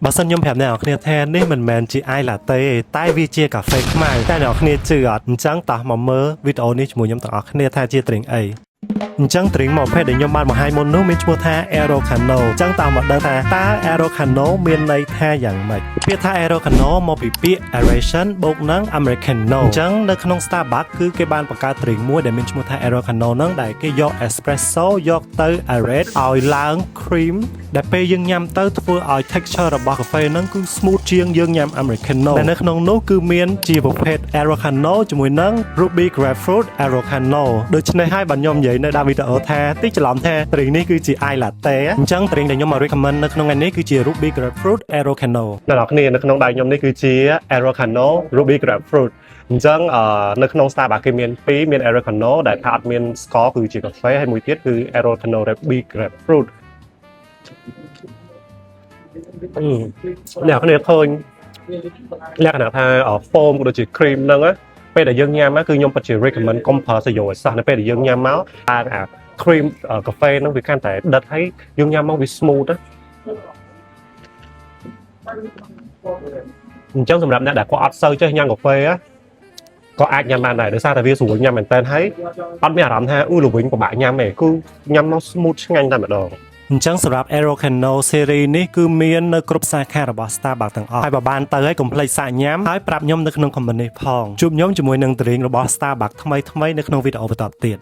បើសិនខ្ញុំប្រាប់អ្នកនរគ្នាថានេះមិនមែនជា ice latte តែវាជាកាហ្វេខ្មៅតែអ្នកនរគ្នាជឿអត់អញ្ចឹងតោះមកមើលវីដេអូនេះជាមួយខ្ញុំទាំងអស់គ្នាថាជា drink អីអញ្ចឹង drink មួយប្រភេទដែលខ្ញុំបានបង្ហាញមុននោះមានឈ្មោះថា Aerocano អញ្ចឹងតោះមកដឹងថាតើ Aerocano មានន័យថាយ៉ាងម៉េចពាក្យថា Aerocano មកពីពាក្យ aeration បូកនឹង Americano អញ្ចឹងនៅក្នុង Starbucks គឺគេបានបង្កើត drink មួយដែលមានឈ្មោះថា Aerocano ហ្នឹងដែលគេយក espresso យកទៅ aerate ឲ្យឡើង cream ដែលពេលយើងញ៉ាំទៅធ្វើឲ្យ texture របស់កាហ្វេហ្នឹងគឺ smooth ជាងយើងញ៉ាំ Americano ដែលនៅក្នុងនោះគឺមានជាប្រភេទ Aerocano ជាមួយនឹង Ruby Grapefruit Aerocano ដូច្នេះហើយបាទខ្ញុំនិយាយនៅដើមវីដេអូថាតិចច្រឡំថា drink នេះគឺជា ice latte អញ្ចឹង drink ដែលខ្ញុំមក recommend នៅក្នុងថ្ងៃនេះគឺជា Ruby Grapefruit Aerocano អ្នកនរគ្នានៅក្នុងដៃខ្ញុំនេះគឺជា Aerocano Ruby Grapefruit អញ្ចឹងនៅក្នុង Starbucks គេមាន2មាន Aerocano ដែលថាអត់មានស្ករគឺជាកាហ្វេហើយមួយទៀតគឺ Aerocano Ruby Grapefruit អ្នកគ្នាឃើញលក្ខណៈថា foam ក៏ដូចជា cream ហ្នឹងណាពេលដែលយើងញ៉ាំគឺខ្ញុំពិតជា recommend កុំប្រើសាយ៉ូឲ្យសោះនៅពេលដែលយើងញ៉ាំមកអា cream កាហ្វេហ្នឹងវាកាន់តែដិតហើយយើងញ៉ាំមកវា smooth ណាអញ្ចឹងសម្រាប់អ្នកដែលគាត់អត់សូវចេះញ៉ាំកាហ្វេក៏អាចញ៉ាំបានដែរដោយសារតែវាស្រួលញ៉ាំមែនតើហើយអត់មានអារម្មណ៍ថាល្វីងពិបាកញ៉ាំទេគឺញ៉ាំមក smooth ឆ្ងាញ់តែម្ដងអញ្ចឹងសម្រាប់ Aerocano series នេះគឺមាននៅគ្រប់សាខារបស់ Starbucks ទាំងអស់ហើយបើបានទៅហើយកុំភ្លេចសាកញ៉ាំហើយប្រាប់ខ្ញុំនៅក្នុង comment នេះផងជួបខ្ញុំជាមួយនឹង drink របស់ Starbucks ថ្មីៗនៅក្នុងវីដេអូបន្តទៀត